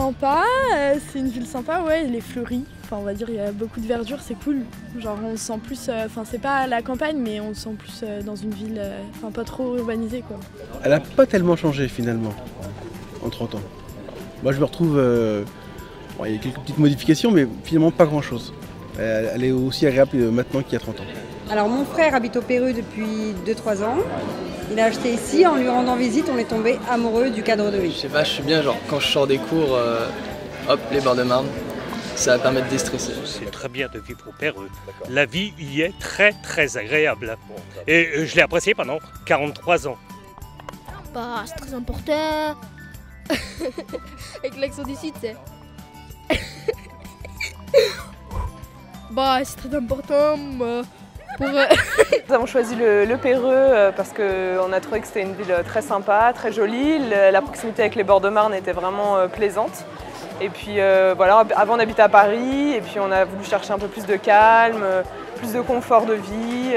sympa, c'est une ville sympa, ouais, elle est fleurie. Enfin, on va dire, il y a beaucoup de verdure, c'est cool. Genre, on se sent plus, enfin, c'est pas à la campagne, mais on se sent plus dans une ville, enfin, pas trop urbanisée, quoi. Elle a pas tellement changé finalement, en 30 ans. Moi, je me retrouve, bon, il y a quelques petites modifications, mais finalement pas grand-chose. Elle est aussi agréable maintenant qu'il y a 30 ans. Alors, mon frère habite au Pérou depuis 2-3 ans. Il a acheté ici, en lui rendant visite, on est tombé amoureux du cadre de vie. Je sais pas, je suis bien, genre quand je sors des cours, hop, les bords de Marne, ça va permettre de déstresser. C'est très bien de vivre au Pérou. La vie y est très très agréable. Et je l'ai apprécié pendant 43 ans. Bah, c'est très important. Avec l'accent d'ici, tu sais. Bah, c'est très important. Nous avons choisi le Pérou parce qu'on a trouvé que c'était une ville très sympa, très jolie. La proximité avec les bords de Marne était vraiment plaisante. Et puis voilà, avant on habitait à Paris et puis on a voulu chercher un peu plus de calme, plus de confort de vie,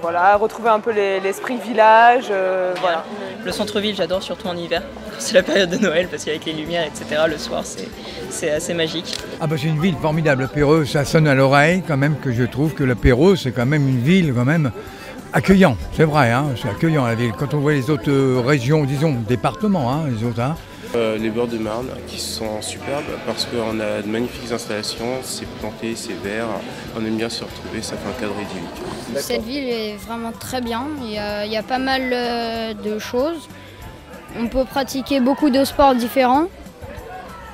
voilà, retrouver un peu l'esprit village. Voilà. Le centre-ville, j'adore, surtout en hiver. C'est la période de Noël parce qu'avec les lumières, etc., le soir, c'est assez magique. Ah bah c'est une ville formidable, le Pérou, ça sonne à l'oreille quand même, que je trouve que le Pérou, c'est quand même une ville quand même accueillant. C'est vrai, hein, c'est accueillant la ville. Quand on voit les autres régions, disons départements, hein, les autres, hein. Les bords de Marne qui sont superbes parce qu'on a de magnifiques installations, c'est planté, c'est vert, on aime bien se retrouver, ça fait un cadre idyllique. Cette ville est vraiment très bien, il y a pas mal de choses. On peut pratiquer beaucoup de sports différents.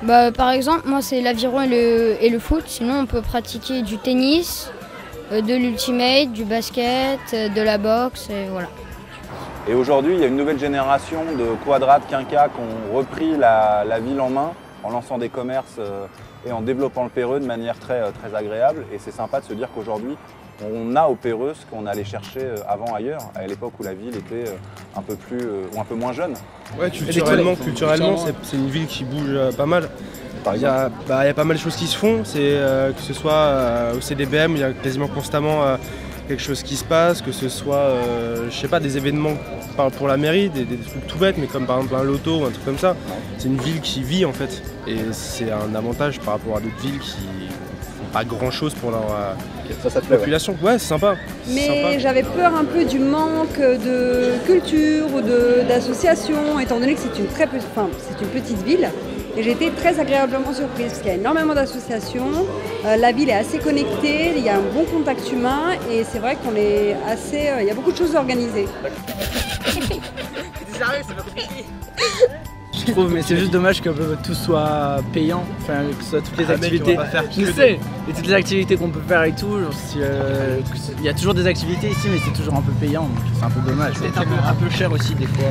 Bah, par exemple, moi c'est l'aviron et le foot, sinon on peut pratiquer du tennis, de l'ultimate, du basket, de la boxe, et voilà. Et aujourd'hui, il y a une nouvelle génération de quadrats, quinquas qui ont repris la ville en main en lançant des commerces et en développant le Pérou de manière très agréable. Et c'est sympa de se dire qu'aujourd'hui, on a au Pérou ce qu'on allait chercher avant ailleurs, à l'époque où la ville était un peu plus ou un peu moins jeune. Ouais, culturellement c'est une ville qui bouge pas mal. Il y a pas mal de choses qui se font, que ce soit au CDBM, il y a quasiment constamment quelque chose qui se passe, que ce soit je sais pas, des événements pour la mairie, des trucs tout bêtes, mais comme par exemple un loto ou un truc comme ça. C'est une ville qui vit en fait, et c'est un avantage par rapport à d'autres villes qui font pas grand chose pour leur population. Ouais, c'est sympa. Mais j'avais peur un peu du manque de culture ou d'associations, étant donné que c'est une petite ville. Et j'ai été très agréablement surprise parce qu'il y a énormément d'associations, la ville est assez connectée, il y a un bon contact humain et c'est vrai qu'on est assez... il y a beaucoup de choses organisées. Je trouve, mais c'est juste dommage que tout soit payant, enfin que ce soit toutes les activités. Je sais, et toutes les activités qu'on peut faire et tout, il y a toujours des activités ici, mais c'est toujours un peu payant, donc c'est un peu dommage. C'est un peu cher aussi des fois.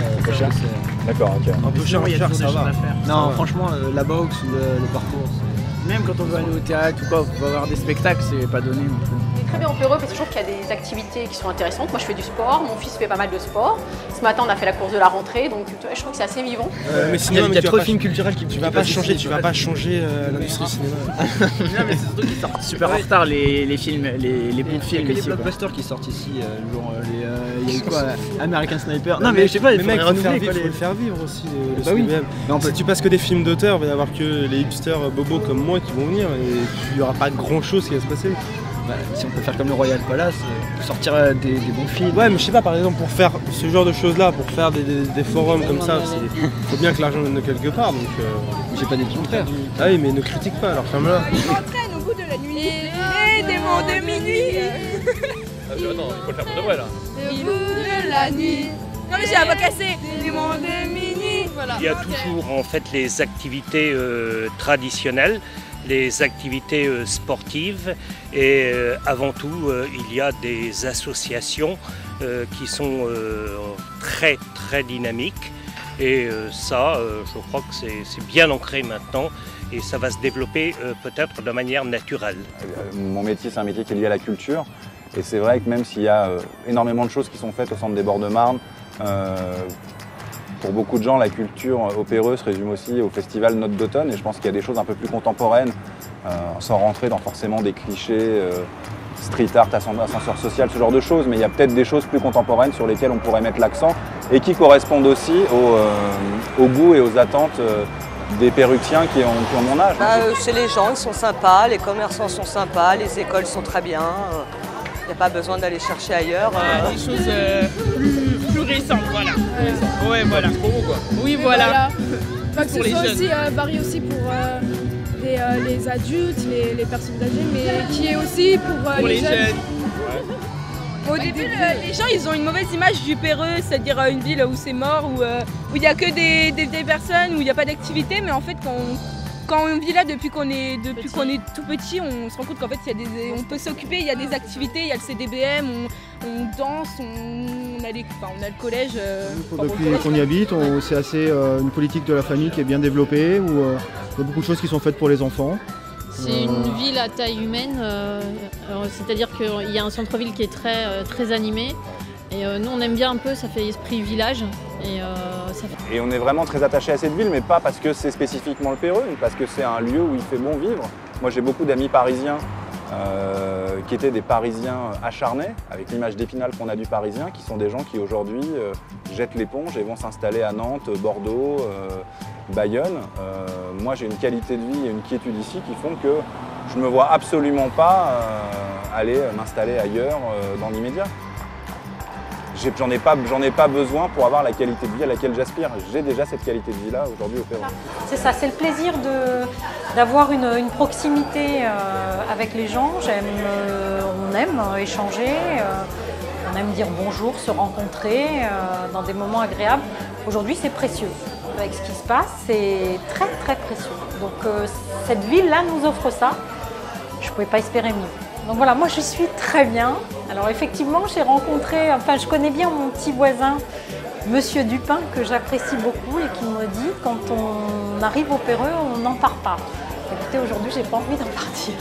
D'accord, ok. Un peu cher, ça va. Non, franchement, la boxe ou le parcours. Même quand on veut aller au théâtre ou quoi, on peut avoir des spectacles, c'est pas donné non plus. Très bien au Pérou parce que je trouve qu'il y a des activités qui sont intéressantes. Moi je fais du sport, mon fils fait pas mal de sport. Ce matin on a fait la course de la rentrée, donc tu vois, je trouve que c'est assez vivant. Mais sinon, il y a trop de films culturels qui tu vas pas changer l'industrie cinéma. Non mais c'est surtout qu'ils sortent super en retard les films, les bons films. Il y a que les blockbusters qui sortent ici, genre il y a eu quoi, American Sniper. Non mais je sais pas, il faut le faire vivre aussi le cinéma. Si tu passes que des films d'auteur, il va y avoir que les hipsters bobos comme moi qui vont venir et il n'y aura pas grand chose qui va se passer. Si on peut faire comme le Royal Palace, sortir des bons films. Ouais, mais je sais pas, par exemple, pour faire ce genre de choses là, pour faire des forums comme ça, il faut bien que l'argent vienne de quelque part. Donc, j'ai pas dit le contraire. Ah oui, mais ne critique pas, alors ferme-la. On entraîne au bout de la nuit, les démons de minuit. Attends, il faut le faire pour de vrai là. Au bout de la nuit. Non mais j'ai la voix cassée. Les démons de minuit. Voilà. Il y a toujours en fait les activités traditionnelles, les activités sportives et avant tout il y a des associations qui sont très très dynamiques et ça je crois que c'est bien ancré maintenant et ça va se développer peut-être de manière naturelle. Mon métier c'est un métier qui est lié à la culture et c'est vrai que même s'il y a énormément de choses qui sont faites au centre des bords de Marne, pour beaucoup de gens, la culture au Pérou se résume aussi au festival Notes d'automne et je pense qu'il y a des choses un peu plus contemporaines, sans rentrer dans forcément des clichés, street art, ascenseur social, ce genre de choses, mais il y a peut-être des choses plus contemporaines sur lesquelles on pourrait mettre l'accent et qui correspondent aussi au goût et aux attentes des Péruxiens qui ont mon âge. C'est les gens, ils sont sympas, les commerçants sont sympas, les écoles sont très bien. Il n'y a pas besoin d'aller chercher ailleurs. Des choses plus récentes, voilà. Ouais, voilà. Oui, voilà. Pas que ce soit aussi varié aussi pour les adultes, les personnes âgées, mais qui est aussi pour les jeunes. Au début, les gens ils ont une mauvaise image du Péreux, c'est-à-dire une ville où c'est mort, où il n'y a que des personnes, où il n'y a pas d'activité, mais en fait quand on vit là depuis qu'on est tout petit, on se rend compte qu'en fait on peut s'occuper, il y a des activités, il y a le CDBM, on danse, on a le collège. Depuis qu'on y habite, c'est assez une politique de la famille qui est bien développée, où il y a beaucoup de choses qui sont faites pour les enfants. C'est une ville à taille humaine, c'est-à-dire qu'il y a un centre-ville qui est très animé. Et nous on aime bien un peu, ça fait esprit village. Et on est vraiment très attaché à cette ville, mais pas parce que c'est spécifiquement le Péreux, mais parce que c'est un lieu où il fait bon vivre. Moi j'ai beaucoup d'amis parisiens qui étaient des Parisiens acharnés, avec l'image d'Épinal qu'on a du Parisien, qui sont des gens qui aujourd'hui jettent l'éponge et vont s'installer à Nantes, Bordeaux, Bayonne. Moi j'ai une qualité de vie et une quiétude ici qui font que je ne me vois absolument pas aller m'installer ailleurs dans l'immédiat. J'en ai pas besoin pour avoir la qualité de vie à laquelle j'aspire. J'ai déjà cette qualité de vie-là aujourd'hui au Pérou. C'est ça, c'est le plaisir d'avoir une proximité avec les gens. On aime échanger, on aime dire bonjour, se rencontrer dans des moments agréables. Aujourd'hui, c'est précieux. Avec ce qui se passe, c'est très très précieux. Donc cette ville-là nous offre ça. Je ne pouvais pas espérer mieux. Donc voilà, moi je suis très bien. Alors effectivement, je connais bien mon petit voisin, Monsieur Dupin, que j'apprécie beaucoup et qui me dit quand on arrive au Péreux, on n'en part pas. Écoutez, aujourd'hui, j'ai pas envie d'en partir.